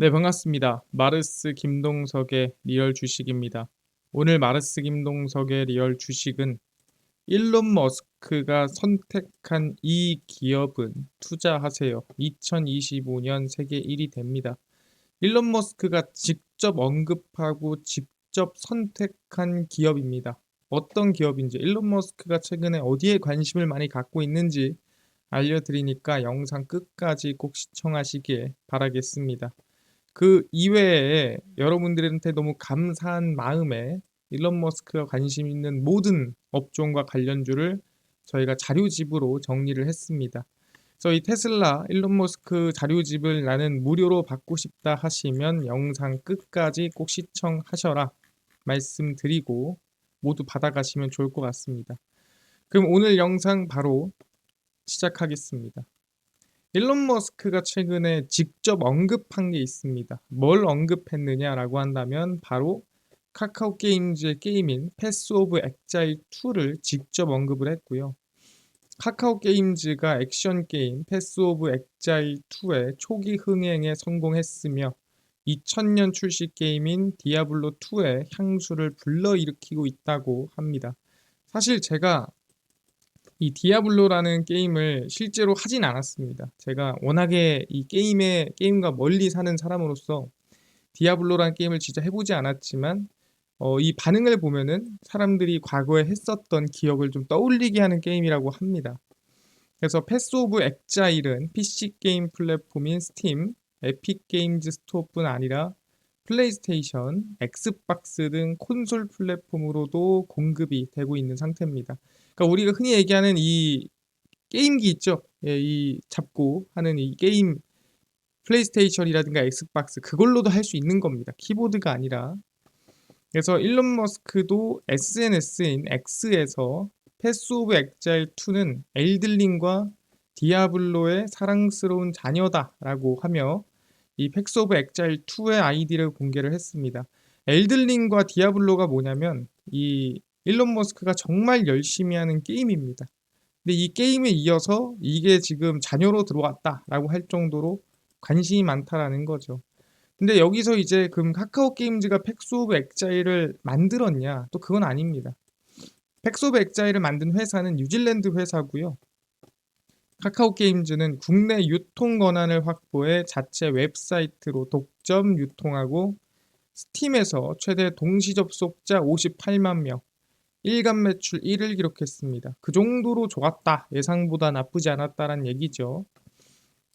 네, 반갑습니다. 마르스 김동석의 리얼 주식입니다. 오늘 마르스 김동석의 리얼 주식은 일론 머스크가 선택한 이 기업은 투자하세요. 2025년 세계 1위 됩니다. 일론 머스크가 직접 언급하고 직접 선택한 기업입니다. 어떤 기업인지, 일론 머스크가 최근에 어디에 관심을 많이 갖고 있는지 알려드리니까 영상 끝까지 꼭 시청하시길 바라겠습니다. 그 이외에 여러분들한테 너무 감사한 마음에 일론 머스크가 관심 있는 모든 업종과 관련주를 저희가 자료집으로 정리를 했습니다. 그래서 이 테슬라 일론 머스크 자료집을 나는 무료로 받고 싶다 하시면 영상 끝까지 꼭 시청하셔라 말씀드리고 모두 받아가시면 좋을 것 같습니다. 그럼 오늘 영상 바로 시작하겠습니다. 일론 머스크가 최근에 직접 언급한 게 있습니다. 뭘 언급했느냐라고 한다면 바로 카카오 게임즈의 게임인 패스 오브 엑자일 2를 직접 언급을 했고요. 카카오 게임즈가 액션 게임 패스 오브 엑자일 2의 초기 흥행에 성공했으며 2000년 출시 게임인 디아블로 2의 향수를 불러일으키고 있다고 합니다. 사실 제가 이 디아블로라는 게임을 실제로 하진 않았습니다. 제가 워낙에 이 게임과 멀리 사는 사람으로서 디아블로라는 게임을 진짜 해보지 않았지만 이 반응을 보면은 사람들이 과거에 했었던 기억을 좀 떠올리게 하는 게임이라고 합니다. 그래서 패스 오브 엑자일은 PC 게임 플랫폼인 스팀, 에픽 게임즈 스토어뿐 아니라 플레이스테이션, 엑스박스 등 콘솔 플랫폼으로도 공급이 되고 있는 상태입니다. 그러니까 우리가 흔히 얘기하는 이 게임기 있죠? 예, 이 잡고 하는 이 게임 플레이스테이션이라든가 엑스박스 그걸로도 할 수 있는 겁니다. 키보드가 아니라. 그래서 일론 머스크도 SNS인 X에서 패스 오브 엑자일 2는 엘들링과 디아블로의 사랑스러운 자녀다라고 하며 이 패스 오브 엑자일 2의 아이디를 공개를 했습니다. 엘들링과 디아블로가 뭐냐면 이 일론 머스크가 정말 열심히 하는 게임입니다. 근데 이 게임에 이어서 이게 지금 자녀로 들어왔다라고 할 정도로 관심이 많다라는 거죠. 근데 여기서 이제 그럼 카카오 게임즈가 팩스 오브 엑자일을 만들었냐? 또 그건 아닙니다. 팩스 오브 엑자일을 만든 회사는 뉴질랜드 회사고요. 카카오 게임즈는 국내 유통 권한을 확보해 자체 웹사이트로 독점 유통하고 스팀에서 최대 동시 접속자 58만 명, 일간 매출 1을 기록했습니다. 그 정도로 좋았다. 예상보다 나쁘지 않았다라는 얘기죠.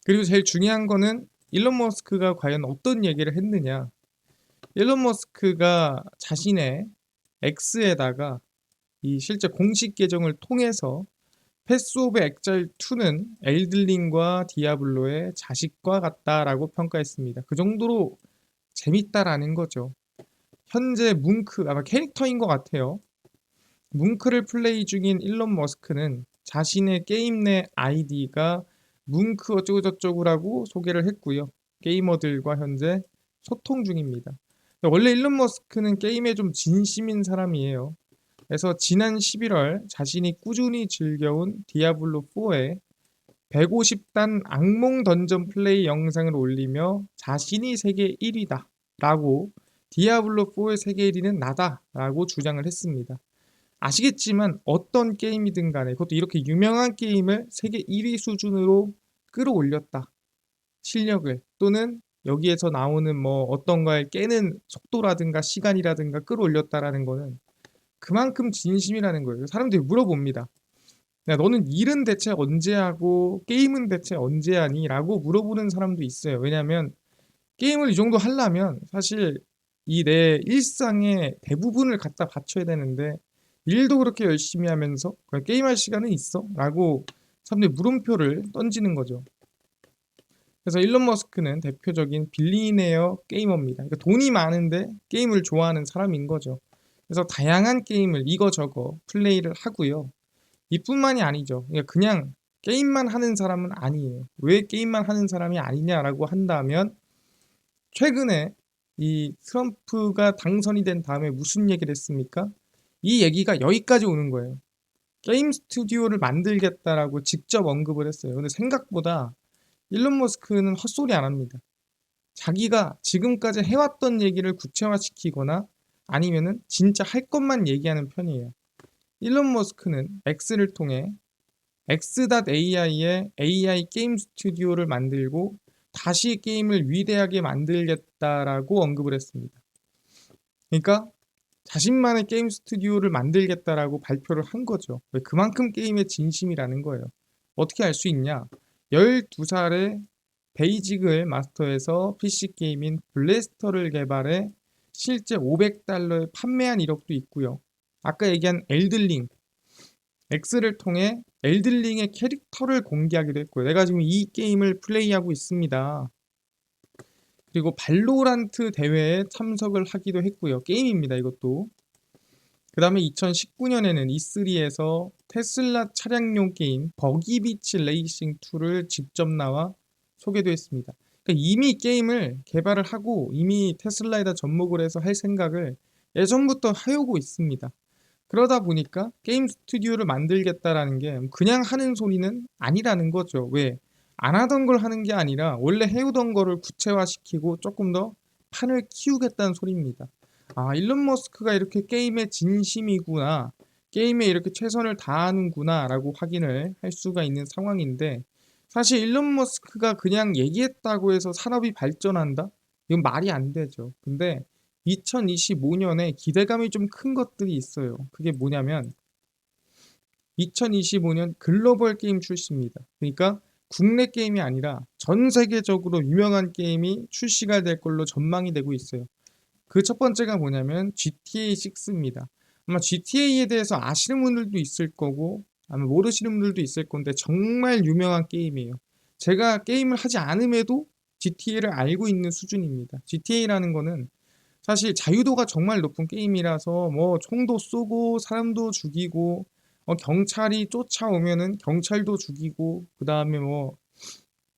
그리고 제일 중요한 거는 일론 머스크가 과연 어떤 얘기를 했느냐. 일론 머스크가 자신의 X에다가 이 실제 공식 계정을 통해서 패스 오브 엑자일 2는 엘들링과 디아블로의 자식과 같다라고 평가했습니다. 그 정도로 재밌다라는 거죠. 현재 뭉크 아마 캐릭터인 것 같아요. 뭉크를 플레이 중인 일론 머스크는 자신의 게임 내 아이디가 뭉크 어쩌고저쩌고라고 소개를 했고요. 게이머들과 현재 소통 중입니다. 원래 일론 머스크는 게임에 좀 진심인 사람이에요. 그래서 지난 11월 자신이 꾸준히 즐겨온 디아블로4에 150단 악몽 던전 플레이 영상을 올리며 자신이 세계 1위다 라고 디아블로4의 세계 1위는 나다 라고 주장을 했습니다. 아시겠지만 어떤 게임이든 간에 그것도 이렇게 유명한 게임을 세계 1위 수준으로 끌어올렸다. 실력을 또는 여기에서 나오는 뭐 어떤 걸 깨는 속도라든가 시간이라든가 끌어올렸다라는 거는 그만큼 진심이라는 거예요. 사람들이 물어봅니다. 야, 너는 일은 대체 언제 하고 게임은 대체 언제 하니? 라고 물어보는 사람도 있어요. 왜냐하면 게임을 이 정도 하려면 사실 이 내 일상의 대부분을 갖다 바쳐야 되는데 일도 그렇게 열심히 하면서 그냥 게임할 시간은 있어? 라고 사람들이 물음표를 던지는 거죠. 그래서 일론 머스크는 대표적인 빌리네어 게이머입니다. 그러니까 돈이 많은데 게임을 좋아하는 사람인 거죠. 그래서 다양한 게임을 이거저거 플레이를 하고요. 이뿐만이 아니죠. 그러니까 그냥 게임만 하는 사람은 아니에요. 왜 게임만 하는 사람이 아니냐라고 한다면 최근에 이 트럼프가 당선이 된 다음에 무슨 얘기를 했습니까? 이 얘기가 여기까지 오는 거예요. 게임 스튜디오를 만들겠다라고 직접 언급을 했어요. 근데 생각보다 일론 머스크는 헛소리 안 합니다. 자기가 지금까지 해왔던 얘기를 구체화시키거나 아니면은 진짜 할 것만 얘기하는 편이에요. 일론 머스크는 X를 통해 X.AI의 AI 게임 스튜디오를 만들고 다시 게임을 위대하게 만들겠다라고 언급을 했습니다. 그러니까 자신만의 게임 스튜디오를 만들겠다라고 발표를 한 거죠. 왜? 그만큼 게임에 진심이라는 거예요. 어떻게 알 수 있냐? 12살에 베이직을 마스터해서 PC 게임인 블래스터를 개발해 실제 $500에 판매한 이력도 있고요. 아까 얘기한 엘든링, X를 통해 엘든링의 캐릭터를 공개하기도 했고요. 내가 지금 이 게임을 플레이하고 있습니다. 그리고 발로란트 대회에 참석을 하기도 했고요. 게임입니다, 이것도. 그 다음에 2019년에는 E3에서 테슬라 차량용 게임 버기비치 레이싱 2를 직접 나와 소개도 했습니다. 그러니까 이미 게임을 개발을 하고 이미 테슬라에다 접목을 해서 할 생각을 예전부터 해오고 있습니다. 그러다 보니까 게임 스튜디오를 만들겠다라는 게 그냥 하는 소리는 아니라는 거죠. 왜? 안 하던 걸 하는 게 아니라 원래 해오던 거를 구체화시키고 조금 더 판을 키우겠다는 소리입니다. 아, 일론 머스크가 이렇게 게임에 진심이구나. 게임에 이렇게 최선을 다하는구나 라고 확인을 할 수가 있는 상황인데 사실 일론 머스크가 그냥 얘기했다고 해서 산업이 발전한다? 이건 말이 안 되죠. 근데 2025년에 기대감이 좀 큰 것들이 있어요. 그게 뭐냐면 2025년 글로벌 게임 출시입니다. 그러니까 국내 게임이 아니라 전 세계적으로 유명한 게임이 출시가 될 걸로 전망이 되고 있어요. 그 첫 번째가 뭐냐면 GTA 6입니다. 아마 GTA에 대해서 아시는 분들도 있을 거고 아마 모르시는 분들도 있을 건데 정말 유명한 게임이에요. 제가 게임을 하지 않음에도 GTA를 알고 있는 수준입니다. GTA라는 거는 사실 자유도가 정말 높은 게임이라서 뭐 총도 쏘고 사람도 죽이고 경찰이 쫓아오면은 경찰도 죽이고 그 다음에 뭐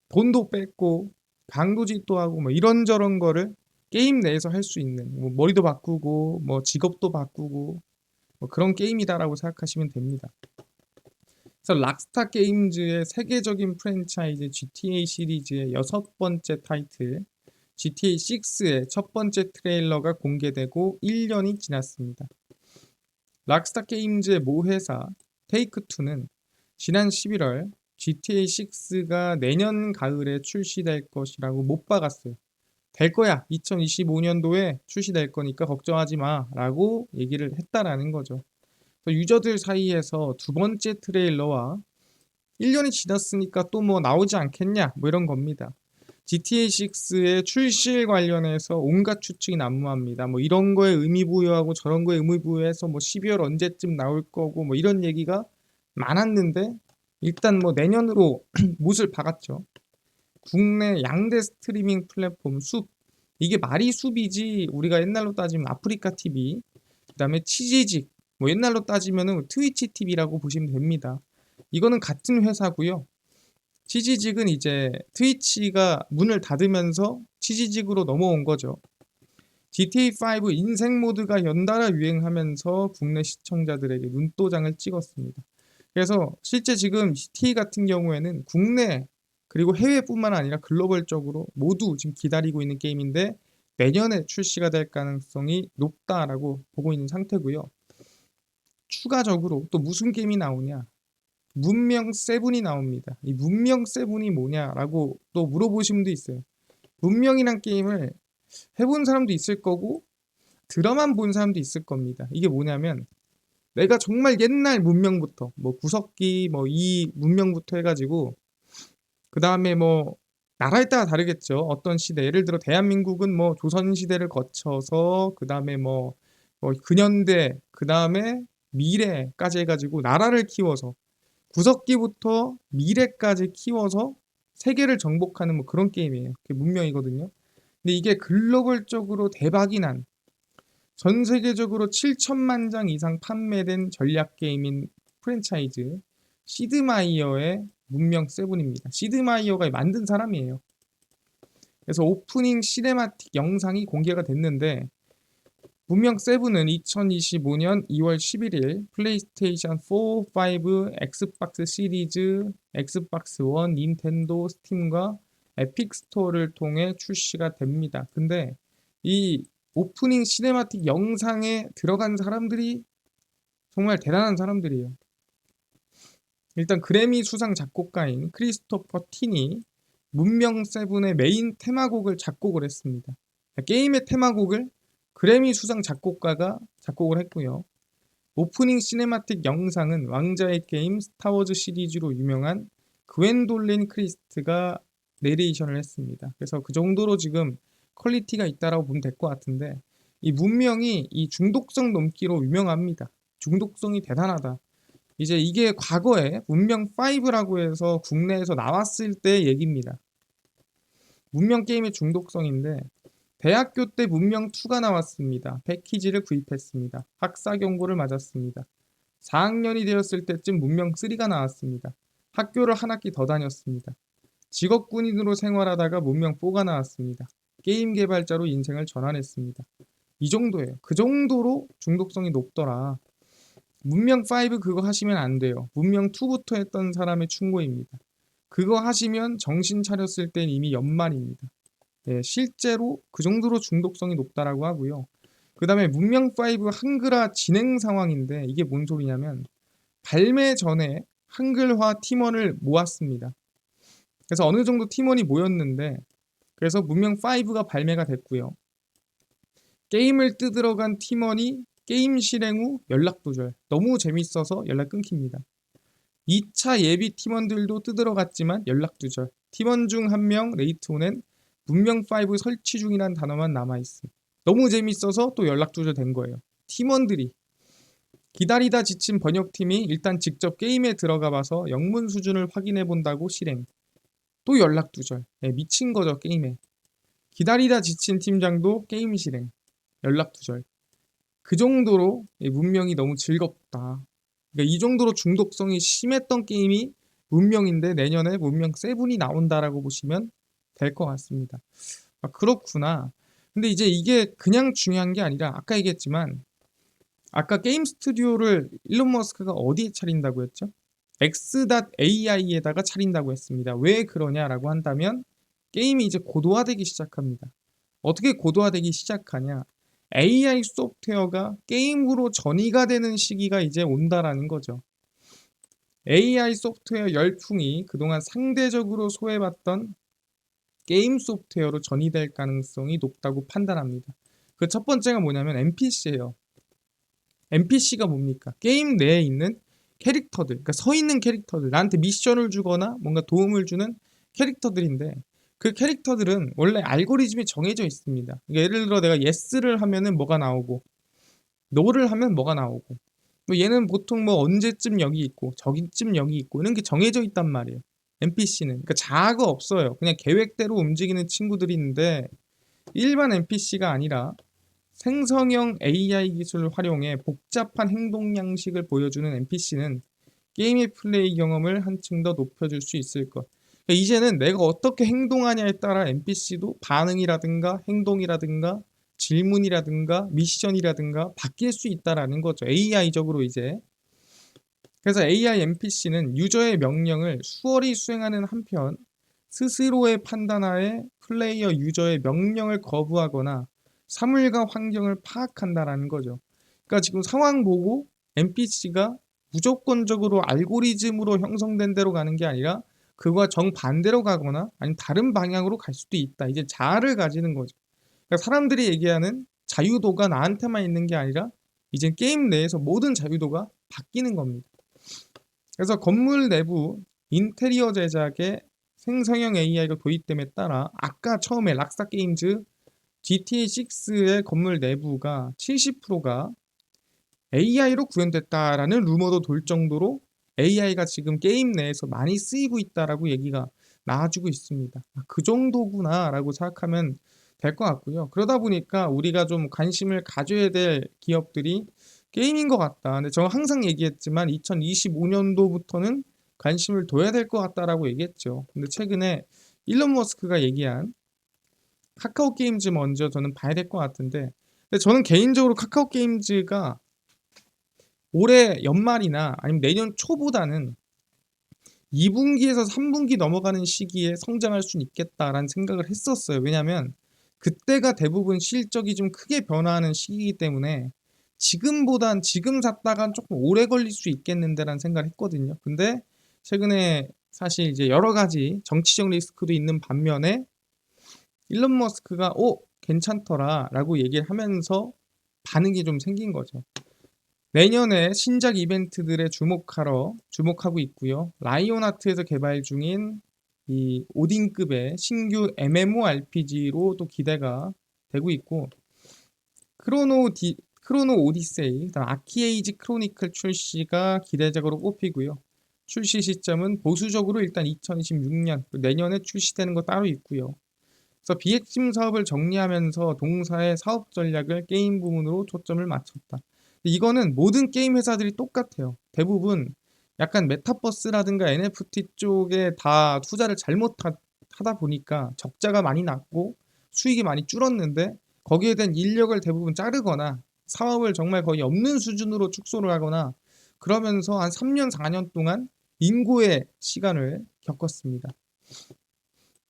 돈도 뺏고 강도짓도 하고 뭐 이런저런 거를 게임 내에서 할 수 있는 뭐 머리도 바꾸고 뭐 직업도 바꾸고 뭐 그런 게임이다라고 생각하시면 됩니다. 그래서 락스타 게임즈의 세계적인 프랜차이즈 GTA 시리즈의 6번째 타이틀 GTA 6의 첫 번째 트레일러가 공개되고 1년이 지났습니다. 락스타 게임즈의 모 회사 테이크2는 지난 11월 GTA 6가 내년 가을에 출시될 것이라고 못 박았어요. 될 거야. 2025년도에 출시될 거니까 걱정하지 마 라고 얘기를 했다라는 거죠. 유저들 사이에서 두 번째 트레일러와 1년이 지났으니까 또 뭐 나오지 않겠냐 뭐 이런 겁니다. GTA6의 출시일 관련해서 온갖 추측이 난무합니다. 뭐 이런 거에 의미 부여하고 저런 거에 의미 부여해서 뭐 12월 언제쯤 나올 거고 뭐 이런 얘기가 많았는데 일단 뭐 내년으로 못을 박았죠. 국내 양대 스트리밍 플랫폼 숲 이게 말이 숲이지 우리가 옛날로 따지면 아프리카 TV 그다음에 치지직 뭐 옛날로 따지면은 트위치 TV라고 보시면 됩니다. 이거는 같은 회사고요. 치지직은 이제 트위치가 문을 닫으면서 치지직으로 넘어온 거죠. GTA5 인생 모드가 연달아 유행하면서 국내 시청자들에게 눈도장을 찍었습니다. 그래서 실제 지금 GTA 같은 경우에는 국내 그리고 해외뿐만 아니라 글로벌적으로 모두 지금 기다리고 있는 게임인데 내년에 출시가 될 가능성이 높다라고 보고 있는 상태고요. 추가적으로 또 무슨 게임이 나오냐? 문명 세븐이 나옵니다. 이 문명 세븐이 뭐냐라고 또 물어보신 분도 있어요. 문명이란 게임을 해본 사람도 있을 거고 드라마만 본 사람도 있을 겁니다. 이게 뭐냐면 내가 정말 옛날 문명부터 뭐 구석기 뭐 이 문명부터 해가지고 그 다음에 뭐 나라에 따라 다르겠죠. 어떤 시대 예를 들어 대한민국은 뭐 조선 시대를 거쳐서 그 다음에 뭐 근현대 그 다음에 미래까지 해가지고 나라를 키워서 구석기부터 미래까지 키워서 세계를 정복하는 뭐 그런 게임이에요. 그게 문명이거든요. 근데 이게 글로벌적으로 대박이 난 전 세계적으로 7천만 장 이상 판매된 전략 게임인 프랜차이즈 시드마이어의 문명 세븐입니다. 시드마이어가 만든 사람이에요. 그래서 오프닝 시네마틱 영상이 공개가 됐는데 문명 세븐은 2025년 2월 11일 플레이스테이션 4, 5, 엑스박스 시리즈, 엑스박스 원, 닌텐도, 스팀과 에픽 스토어를 통해 출시가 됩니다. 근데 이 오프닝 시네마틱 영상에 들어간 사람들이 정말 대단한 사람들이에요. 일단 그래미 수상 작곡가인 크리스토퍼 틴이 문명 세븐의 메인 테마곡을 작곡을 했습니다. 게임의 테마곡을 그래미 수상 작곡가가 작곡을 했고요. 오프닝 시네마틱 영상은 왕자의 게임 스타워즈 시리즈로 유명한 그웬돌린 크리스트가 내레이션을 했습니다. 그래서 그 정도로 지금 퀄리티가 있다라고 보면 될 것 같은데 이 문명이 이 중독성 넘기로 유명합니다. 중독성이 대단하다. 이제 이게 과거에 문명 5라고 해서 국내에서 나왔을 때 얘기입니다. 문명 게임의 중독성인데 대학교 때 문명 2가 나왔습니다. 패키지를 구입했습니다. 학사 경고를 맞았습니다. 4학년이 되었을 때쯤 문명 3가 나왔습니다. 학교를 한 학기 더 다녔습니다. 직업 군인으로 생활하다가 문명 4가 나왔습니다. 게임 개발자로 인생을 전환했습니다. 이 정도예요. 그 정도로 중독성이 높더라. 문명 5 그거 하시면 안 돼요. 문명 2부터 했던 사람의 충고입니다. 그거 하시면 정신 차렸을 땐 이미 연말입니다. 네, 실제로 그 정도로 중독성이 높다라고 하고요. 그 다음에 문명 5 한글화 진행 상황인데 이게 뭔 소리냐면 발매 전에 한글화 팀원을 모았습니다. 그래서 어느 정도 팀원이 모였는데 그래서 문명 5가 발매가 됐고요. 게임을 뜯으러 간 팀원이 게임 실행 후 연락 두절. 너무 재밌어서 연락 끊깁니다. 2차 예비 팀원들도 뜯으러 갔지만 연락 두절. 팀원 중 한 명 레이트온엔 문명 5 설치 중이란 단어만 남아있음. 너무 재밌어서 또 연락 두절 된 거예요. 팀원들이 기다리다 지친 번역팀이 일단 직접 게임에 들어가 봐서 영문 수준을 확인해 본다고 실행. 또 연락 두절. 네, 미친 거죠 게임에. 기다리다 지친 팀장도 게임 실행. 연락 두절. 그 정도로 문명이 너무 즐겁다. 그러니까 이 정도로 중독성이 심했던 게임이 문명인데 내년에 문명 7이 나온다라고 보시면 될 것 같습니다. 아, 그렇구나. 근데 이제 이게 그냥 중요한 게 아니라 아까 얘기했지만 아까 게임 스튜디오를 일론 머스크가 어디에 차린다고 했죠? X.AI에다가 차린다고 했습니다. 왜 그러냐라고 한다면 게임이 이제 고도화되기 시작합니다. 어떻게 고도화되기 시작하냐? AI 소프트웨어가 게임으로 전이가 되는 시기가 이제 온다라는 거죠. AI 소프트웨어 열풍이 그동안 상대적으로 소외받던 게임 소프트웨어로 전이될 가능성이 높다고 판단합니다. 그 첫 번째가 뭐냐면 NPC예요. NPC가 뭡니까? 게임 내에 있는 캐릭터들, 그러니까 서 있는 캐릭터들, 나한테 미션을 주거나 뭔가 도움을 주는 캐릭터들인데 그 캐릭터들은 원래 알고리즘이 정해져 있습니다. 그러니까 예를 들어 내가 yes를 하면은 뭐가 나오고 no를 하면 뭐가 나오고 뭐 얘는 보통 뭐 언제쯤 여기 있고 저기쯤 여기 있고 이런 게 정해져 있단 말이에요. NPC는 그러니까 자아가 없어요. 그냥 계획대로 움직이는 친구들이 있는데 일반 NPC가 아니라 생성형 AI 기술을 활용해 복잡한 행동 양식을 보여주는 NPC는 게임의 플레이 경험을 한층 더 높여줄 수 있을 것. 그러니까 이제는 내가 어떻게 행동하냐에 따라 NPC도 반응이라든가 행동이라든가 질문이라든가 미션이라든가 바뀔 수 있다라는 거죠. AI적으로 이제. 그래서 AI NPC는 유저의 명령을 수월히 수행하는 한편 스스로의 판단하에 플레이어 유저의 명령을 거부하거나 사물과 환경을 파악한다라는 거죠. 그러니까 지금 상황 보고 NPC가 무조건적으로 알고리즘으로 형성된 대로 가는 게 아니라 그와 정반대로 가거나 아니면 다른 방향으로 갈 수도 있다. 이제 자아를 가지는 거죠. 그러니까 사람들이 얘기하는 자유도가 나한테만 있는 게 아니라 이제 게임 내에서 모든 자유도가 바뀌는 겁니다. 그래서 건물 내부 인테리어 제작에 생성형 AI가 도입됨에 따라 아까 처음에 락스타 게임즈 GTA6의 건물 내부가 70%가 AI로 구현됐다라는 루머도 돌 정도로 AI가 지금 게임 내에서 많이 쓰이고 있다라고 얘기가 나와주고 있습니다. 그 정도구나라고 생각하면 될 것 같고요. 그러다 보니까 우리가 좀 관심을 가져야 될 기업들이 게임인 것 같다. 근데 제가 항상 얘기했지만 2025년도부터는 관심을 둬야 될 것 같다라고 얘기했죠. 근데 최근에 일론 머스크가 얘기한 카카오 게임즈 먼저 저는 봐야 될 것 같은데 근데 저는 개인적으로 카카오 게임즈가 올해 연말이나 아니면 내년 초보다는 2분기에서 3분기 넘어가는 시기에 성장할 수는 있겠다라는 생각을 했었어요. 왜냐하면 그때가 대부분 실적이 좀 크게 변화하는 시기이기 때문에 지금 샀다간 조금 오래 걸릴 수 있겠는데라는 생각을 했거든요. 근데 최근에 사실 이제 여러 가지 정치적 리스크도 있는 반면에 일론 머스크가 괜찮더라라고 얘기를 하면서 반응이 좀 생긴 거죠. 내년에 신작 이벤트들에 주목하고 있고요. 라이온하트에서 개발 중인 이 오딘급의 신규 MMORPG로 또 기대가 되고 있고, 크로노 오디세이, 그다음 아키에이지 크로니클 출시가 기대작으로 꼽히고요. 출시 시점은 보수적으로 일단 2026년, 내년에 출시되는 거 따로 있고요. 그래서 비핵심 사업을 정리하면서 동사의 사업 전략을 게임 부문으로 초점을 맞췄다. 이거는 모든 게임 회사들이 똑같아요. 대부분 약간 메타버스라든가 NFT 쪽에 다 투자를 하다 보니까 적자가 많이 났고 수익이 많이 줄었는데 거기에 대한 인력을 대부분 자르거나 사업을 정말 거의 없는 수준으로 축소를 하거나 그러면서 한 3년, 4년 동안 인고의 시간을 겪었습니다.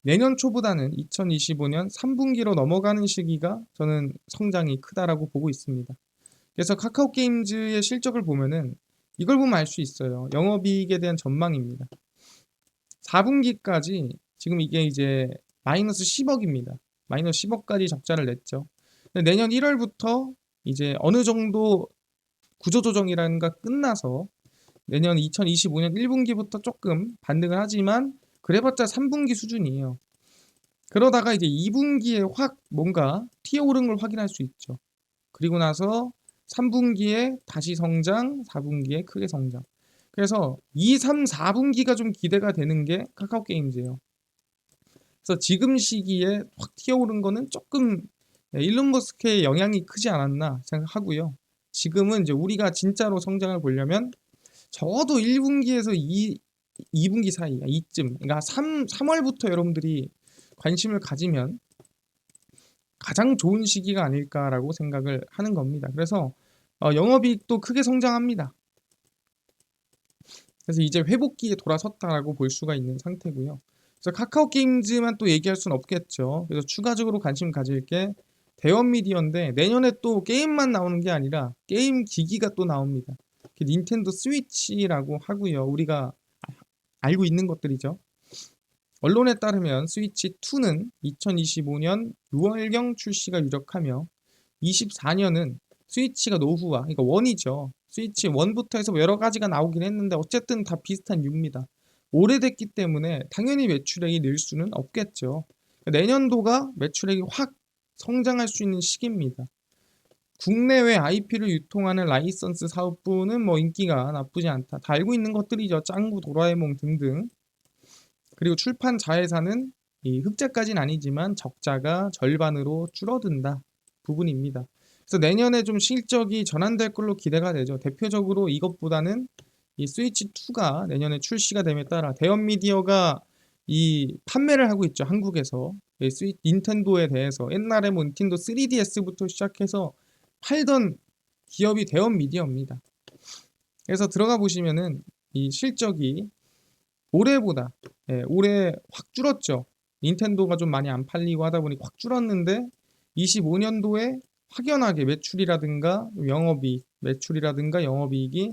내년 초보다는 2025년 3분기로 넘어가는 시기가 저는 성장이 크다라고 보고 있습니다. 그래서 카카오 게임즈의 실적을 보면은 이걸 보면 알 수 있어요. 영업이익에 대한 전망입니다. 4분기까지 지금 이게 이제 마이너스 10억입니다. 마이너스 10억까지 적자를 냈죠. 근데 내년 1월부터 이제 어느 정도 구조조정이라는가 끝나서 내년 2025년 1분기부터 조금 반등을 하지만 그래봤자 3분기 수준이에요. 그러다가 이제 2분기에 확 뭔가 튀어오른 걸 확인할 수 있죠. 그리고 나서 3분기에 다시 성장, 4분기에 크게 성장. 그래서 2, 3, 4분기가 좀 기대가 되는 게 카카오 게임즈예요. 그래서 지금 시기에 확 튀어오른 거는 조금 일론 머스크의 영향이 크지 않았나 생각하고요. 지금은 이제 우리가 진짜로 성장을 보려면 적어도 1분기에서 2분기 사이, 이쯤, 그러니까 3월부터 여러분들이 관심을 가지면 가장 좋은 시기가 아닐까라고 생각을 하는 겁니다. 그래서 영업이익도 크게 성장합니다. 그래서 이제 회복기에 돌아섰다라고 볼 수가 있는 상태고요. 그래서 카카오 게임즈만 또 얘기할 수는 없겠죠. 그래서 추가적으로 관심 가질 게 대원 미디어인데 내년에 또 게임만 나오는 게 아니라 게임 기기가 또 나옵니다. 닌텐도 스위치라고 하고요. 우리가 알고 있는 것들이죠. 언론에 따르면 스위치2는 2025년 6월경 출시가 유력하며 24년은 스위치가 노후화, 그러니까 원이죠. 스위치 1부터 해서 여러 가지가 나오긴 했는데 어쨌든 다 비슷한 유입니다. 오래됐기 때문에 당연히 매출액이 늘 수는 없겠죠. 내년도가 매출액이 확 성장할 수 있는 시기입니다. 국내외 IP를 유통하는 라이선스 사업부는 뭐 인기가 나쁘지 않다. 다 알고 있는 것들이죠. 짱구, 도라에몽 등등. 그리고 출판 자회사는 이 흑자까지는 아니지만 적자가 절반으로 줄어든다 부분입니다. 그래서 내년에 좀 실적이 전환될 걸로 기대가 되죠. 대표적으로 이것보다는 이 스위치 2가 내년에 출시가 됨에 따라 대형 미디어가 이 판매를 하고 있죠. 한국에서 닌텐도에 대해서 옛날에 뭐 닌텐도 3DS부터 시작해서 팔던 기업이 대형 미디어입니다. 그래서 들어가 보시면은 이 실적이 올해보다 올해 확 줄었죠. 닌텐도가 좀 많이 안 팔리고 하다 보니 확 줄었는데 25년도에 확연하게 매출이라든가 영업이익이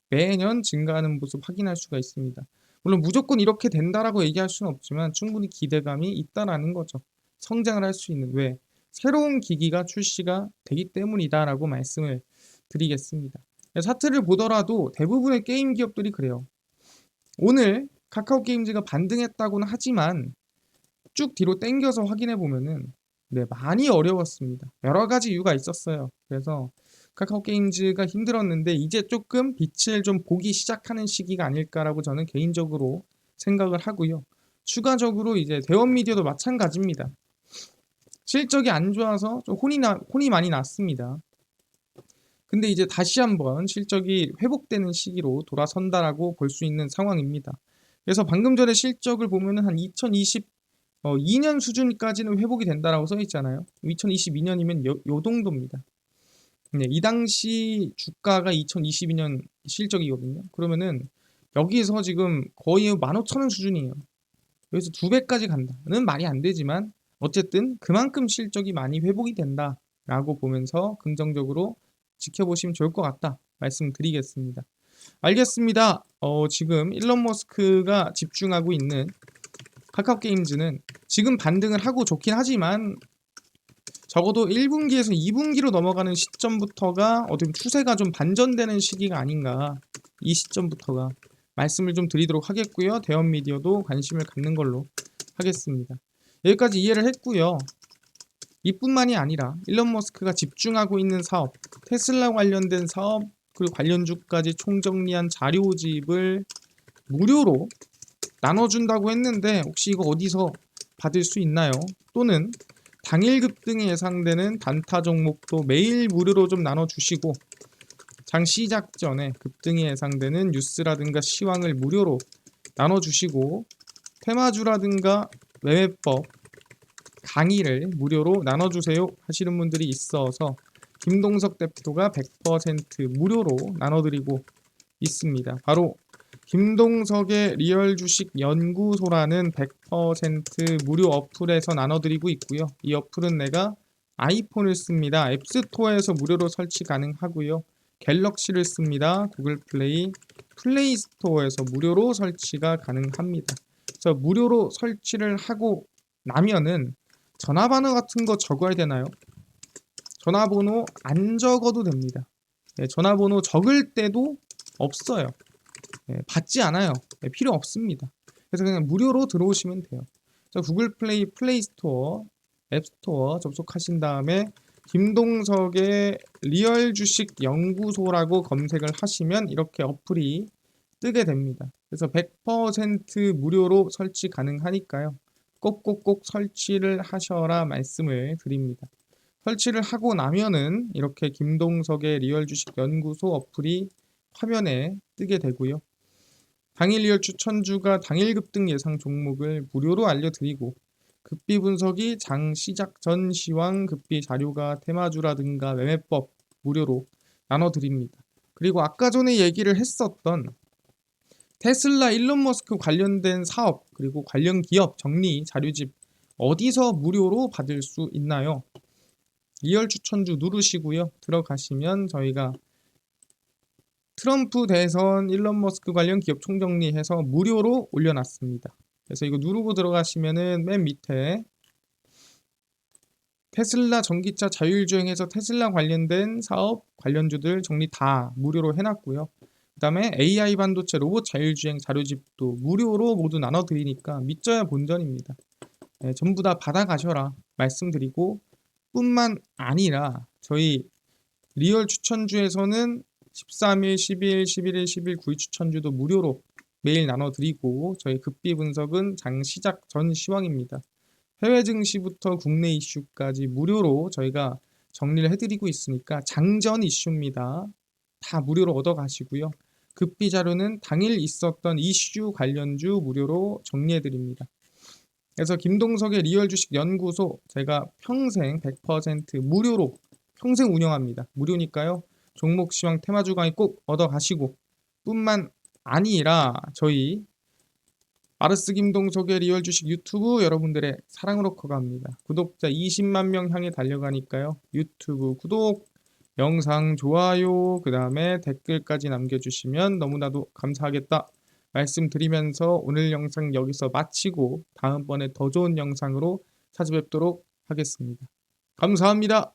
매년 증가하는 모습 확인할 수가 있습니다. 물론 무조건 이렇게 된다라고 얘기할 수는 없지만 충분히 기대감이 있다라는 거죠. 성장을 할 수 있는 왜 새로운 기기가 출시가 되기 때문이다라고 말씀을 드리겠습니다. 차트를 보더라도 대부분의 게임 기업들이 그래요. 오늘 카카오 게임즈가 반등했다고는 하지만 쭉 뒤로 당겨서 확인해 보면은 많이 어려웠습니다. 여러 가지 이유가 있었어요. 그래서 카카오 게임즈가 힘들었는데 이제 조금 빛을 좀 보기 시작하는 시기가 아닐까라고 저는 개인적으로 생각을 하고요. 추가적으로 이제 대원 미디어도 마찬가지입니다. 실적이 안 좋아서 좀 혼이 많이 났습니다. 근데 이제 다시 한번 실적이 회복되는 시기로 돌아선다라고 볼 수 있는 상황입니다. 그래서 방금 전에 실적을 보면은 한 2022년 수준까지는 회복이 된다라고 써 있잖아요. 2022년이면 요 정도입니다. 네, 이 당시 주가가 2022년 실적이거든요. 그러면은 여기서 지금 거의 15,000원 수준이에요. 여기서 2배까지 간다는 말이 안 되지만 어쨌든 그만큼 실적이 많이 회복이 된다라고 보면서 긍정적으로 지켜보시면 좋을 것 같다 말씀드리겠습니다. 알겠습니다. 지금 일론 머스크가 집중하고 있는 카카오 게임즈는 지금 반등을 하고 좋긴 하지만 적어도 1분기에서 2분기로 넘어가는 시점부터가 어떻게 추세가 좀 반전되는 시기가 아닌가, 이 시점부터가 말씀을 좀 드리도록 하겠고요. 대형 미디어도 관심을 갖는 걸로 하겠습니다. 여기까지 이해를 했고요. 이뿐만이 아니라 일론 머스크가 집중하고 있는 사업, 테슬라 관련된 사업, 그리고 관련주까지 총정리한 자료집을 무료로 나눠준다고 했는데 혹시 이거 어디서 받을 수 있나요? 또는 당일 급등이 예상되는 단타 종목도 매일 무료로 좀 나눠주시고, 장 시작 전에 급등이 예상되는 뉴스라든가 시황을 무료로 나눠주시고, 테마주라든가 매매법 강의를 무료로 나눠주세요 하시는 분들이 있어서 김동석 대표가 100% 무료로 나눠드리고 있습니다. 바로 김동석의 리얼 주식 연구소라는 100% 무료 어플에서 나눠드리고 있고요. 이 어플은 내가 아이폰을 씁니다. 앱스토어에서 무료로 설치 가능하고요. 갤럭시를 씁니다. 구글 플레이, 플레이 스토어에서 무료로 설치가 가능합니다. 그래서 무료로 설치를 하고 나면은 전화번호 같은 거 적어야 되나요? 전화번호 안 적어도 됩니다. 전화번호 적을 때도 없어요. 받지 않아요. 필요 없습니다. 그래서 그냥 무료로 들어오시면 돼요. 그래서 구글 플레이, 플레이 스토어, 앱 스토어 접속하신 다음에 김동석의 리얼 주식 연구소라고 검색을 하시면 이렇게 어플이 뜨게 됩니다. 그래서 100% 무료로 설치 가능하니까요. 꼭꼭꼭 설치를 하셔라 말씀을 드립니다. 설치를 하고 나면은 이렇게 김동석의 리얼 주식 연구소 어플이 화면에 뜨게 되고요. 당일 리얼 추천주가 당일 급등 예상 종목을 무료로 알려드리고, 급비 분석이 장 시작 전 시황 급비 자료가 테마주라든가 매매법 무료로 나눠드립니다. 그리고 아까 전에 얘기를 했었던 테슬라 일론 머스크 관련된 사업 그리고 관련 기업 정리 자료집 어디서 무료로 받을 수 있나요? 리얼 추천주 누르시고요. 들어가시면 저희가 트럼프 대선 일론 머스크 관련 기업 총정리해서 무료로 올려놨습니다. 그래서 이거 누르고 들어가시면은 맨 밑에 테슬라 전기차 자율주행에서 테슬라 관련된 사업 관련주들 정리 다 무료로 해놨고요. 그 다음에 AI 반도체 로봇 자율주행 자료집도 무료로 모두 나눠드리니까 믿져야 본전입니다. 전부 다 받아가셔라 말씀드리고, 뿐만 아니라 저희 리얼 추천주에서는 13일, 12일, 11일, 10일, 9일 추천주도 무료로 매일 나눠드리고, 저희 급비 분석은 장 시작 전 시황입니다. 해외 증시부터 국내 이슈까지 무료로 저희가 정리를 해드리고 있으니까 장전 이슈입니다. 다 무료로 얻어가시고요. 급비 자료는 당일 있었던 이슈 관련주 무료로 정리해드립니다. 그래서 김동석의 리얼 주식 연구소 제가 평생 100% 무료로 평생 운영합니다. 무료니까요. 종목 시황 테마주 강의 꼭 얻어가시고, 뿐만 아니라 저희 마르스 김동석의 리얼 주식 유튜브 여러분들의 사랑으로 커갑니다. 구독자 20만 명 향해 달려가니까요. 유튜브 구독, 영상 좋아요, 그 다음에 댓글까지 남겨주시면 너무나도 감사하겠다 말씀드리면서 오늘 영상 여기서 마치고 다음번에 더 좋은 영상으로 찾아뵙도록 하겠습니다. 감사합니다.